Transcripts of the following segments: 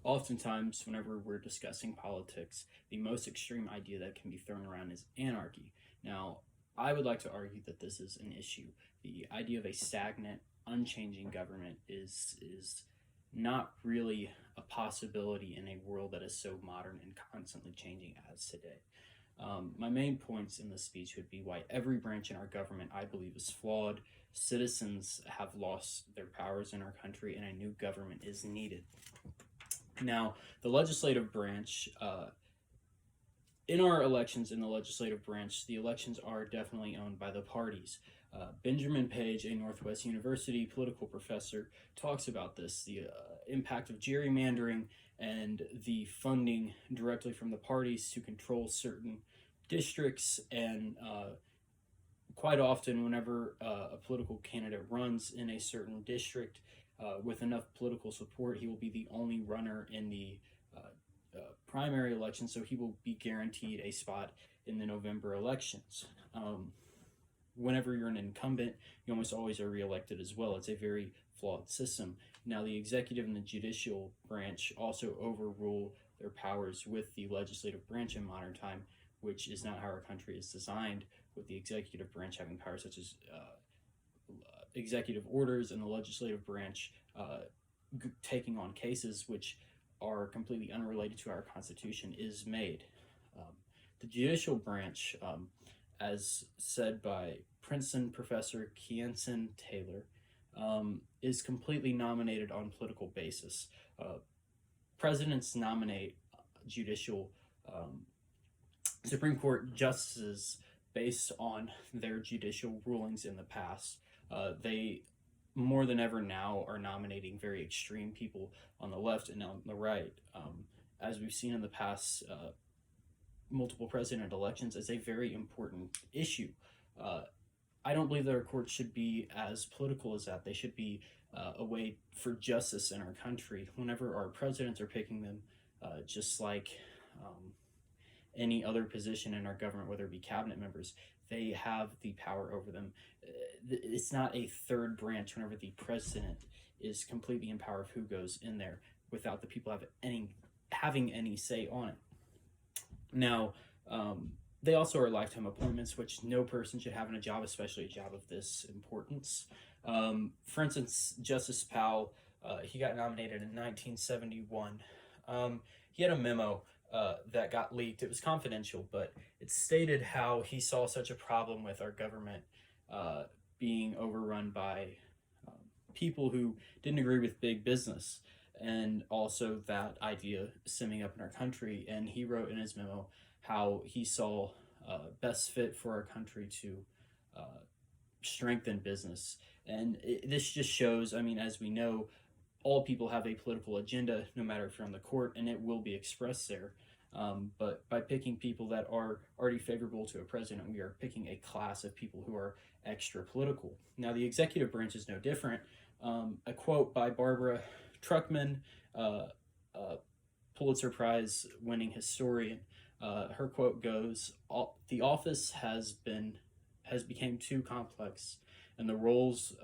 Oftentimes, whenever we're discussing politics, the most extreme idea that can be thrown around is anarchy. Now, I would like to argue that this is an issue. The idea of a stagnant, unchanging government is not really a possibility in a world that is so modern and constantly changing as today. My main points in this speech would be why every branch in our government, I believe, is flawed. Citizens have lost their powers in our country, and a new government is needed. Now, the legislative branch, in our elections in the legislative branch, the elections are definitely owned by the parties. Benjamin Page, a Northwest University political professor, talks about this, the impact of gerrymandering and the funding directly from the parties to control certain districts. And quite often, whenever a political candidate runs in a certain district with enough political support, he will be the only runner in the primary election, so he will be guaranteed a spot in the November elections. Whenever you're an incumbent, you almost always are reelected as well. It's a very flawed system. Now, the executive and the judicial branch also overrule their powers with the legislative branch in modern time, which is not how our country is designed, with the executive branch having powers such as executive orders and the legislative branch taking on cases which are completely unrelated to our Constitution is made. The judicial branch, as said by Princeton professor Kianson Taylor, is completely nominated on political basis. Presidents nominate judicial Supreme Court justices based on their judicial rulings in the past. They more than ever now are nominating very extreme people on the left and on the right. As we've seen in the past multiple president elections, is a very important issue. I don't believe that our courts should be as political as that. They should be a way for justice in our country. Whenever our presidents are picking them, just like any other position in our government, whether it be cabinet members, they have the power over them. It's not a third branch whenever the president is completely in power of who goes in there without the people having any say on it. Now, they also are lifetime appointments, which no person should have in a job, especially a job of this importance. For instance, Justice Powell, he got nominated in 1971. He had a memo that got leaked. It was confidential, but it stated how he saw such a problem with our government being overrun by people who didn't agree with big business, and also that idea stemming up in our country. And he wrote in his memo how he saw best fit for our country to strengthen business. And this just shows, I mean, as we know, all people have a political agenda, no matter if you're on the court, and it will be expressed there. But by picking people that are already favorable to a president, we are picking a class of people who are extra political. Now, the executive branch is no different. A quote by Barbara Truckman, Pulitzer Prize winning historian, her quote goes, "The office has become too complex, and the roles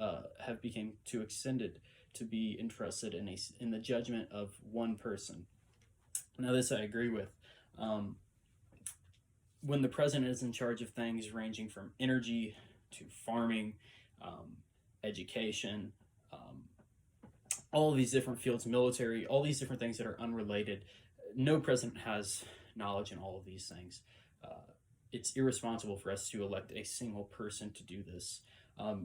have become too extended to be entrusted in the judgment of one person." Now, this I agree with. When the president is in charge of things ranging from energy to farming, education, all of these different fields, military, all these different things that are unrelated, no president has knowledge in all of these things. It's irresponsible for us to elect a single person to do this.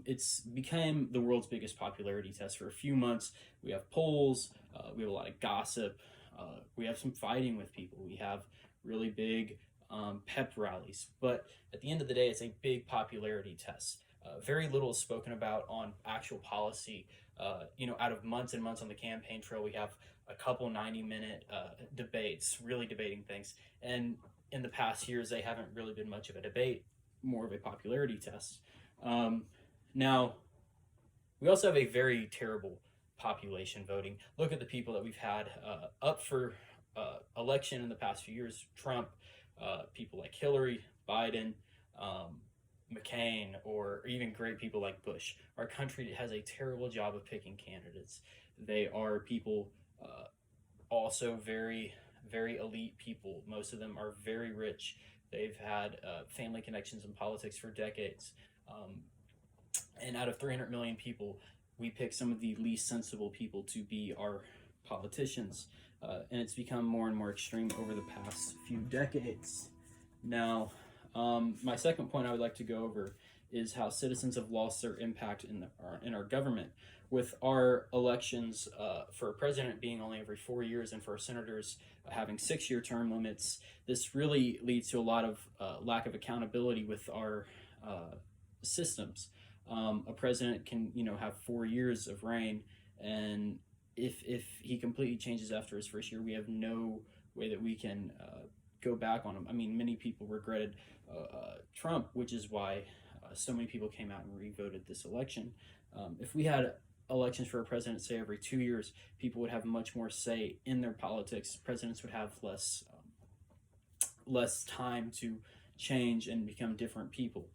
It's become the world's biggest popularity test. For a few months, we have polls, we have a lot of gossip, we have some fighting with people, we have really big pep rallies, but at the end of the day, it's a big popularity test. Very little is spoken about on actual policy. Out of months and months on the campaign trail, we have a couple 90-minute debates, really debating things. And in the past years, they haven't really been much of a debate, more of a popularity test. Now, we also have a very terrible population voting. Look at the people that we've had up for election in the past few years. Trump, people like Hillary, Biden, McCain, or even great people like Bush. Our country has a terrible job of picking candidates. They are people also very, very elite people. Most of them are very rich. They've had family connections in politics for decades. And out of 300 million people, we pick some of the least sensible people to be our politicians. And it's become more and more extreme over the past few decades. Now, my second point I would like to go over is how citizens have lost their impact in our government. With our elections for a president being only every 4 years and for our senators having 6-year term limits, this really leads to a lot of lack of accountability with our systems. A president can, have 4 years of reign, and if he completely changes after his first year, we have no way that we can go back on him. I mean, many people regretted Trump, which is why so many people came out and re-voted this election. If we had elections for a president, say every 2 years, people would have much more say in their politics. Presidents would have less time to change and become different people.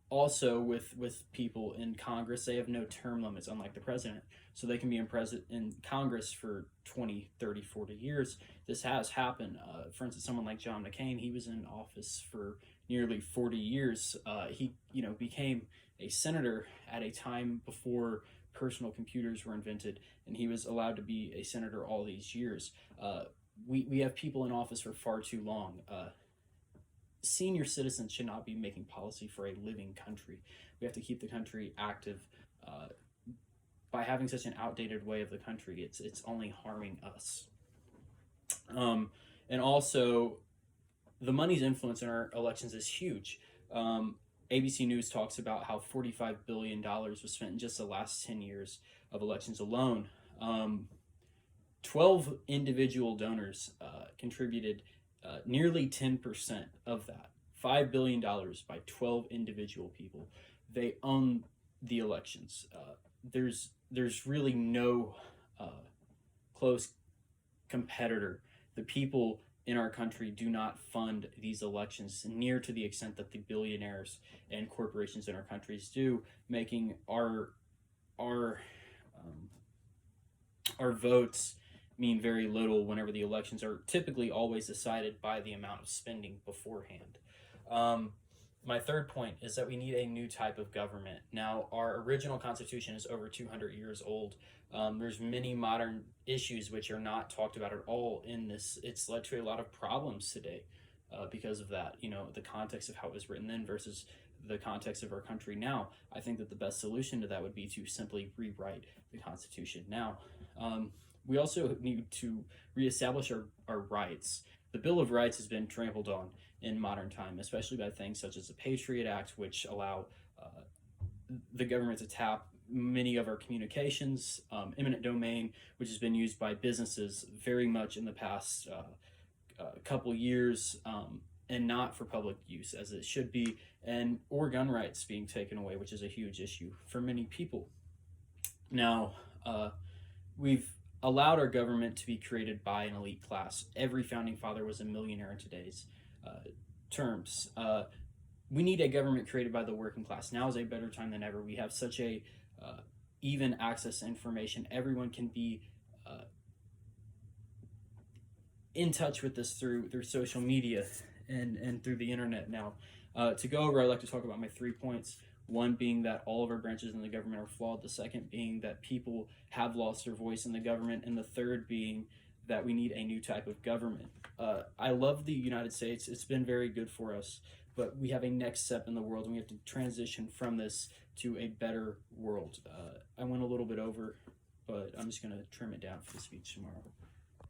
Also, with people in Congress, they have no term limits, unlike the president. So they can be in Congress for 20, 30, 40 years. This has happened. For instance, someone like John McCain, he was in office for nearly 40 years. He became a senator at a time before personal computers were invented, and he was allowed to be a senator all these years. We have people in office for far too long. Senior citizens should not be making policy for a living country. We have to keep the country active. By having such an outdated way of the country, it's only harming us. And also, the money's influence in our elections is huge. ABC News talks about how $45 billion was spent in just the last 10 years of elections alone. 12 individual donors contributed nearly 10% of that. $5 billion by 12 individual people. They own the elections. There's really no close competitor. The people in our country do not fund these elections near to the extent that the billionaires and corporations in our countries do, making our votes mean very little whenever the elections are typically always decided by the amount of spending beforehand. My third point is that we need a new type of government. Now, our original Constitution is over 200 years old. There's many modern issues which are not talked about at all in this. It's led to a lot of problems today because of that. The context of how it was written then versus the context of our country now. I think that the best solution to that would be to simply rewrite the Constitution now. We also need to reestablish our rights. The Bill of Rights has been trampled on in modern time, especially by things such as the Patriot Act, which allow the government to tap many of our communications, eminent domain, which has been used by businesses very much in the past couple years, and not for public use as it should be, or gun rights being taken away, which is a huge issue for many people. Now, we've allowed our government to be created by an elite class. Every founding father was a millionaire in today's terms. We need a government created by the working class. Now is a better time than ever. We have such a even access to information. Everyone can be in touch with this through social media and through the internet now. To go over, I'd like to talk about my 3 points. One being that all of our branches in the government are flawed. The second being that people have lost their voice in the government. And the third being that we need a new type of government. I love the United States. It's been very good for us. But we have a next step in the world, and we have to transition from this to a better world. I went a little bit over, but I'm just going to trim it down for the speech tomorrow.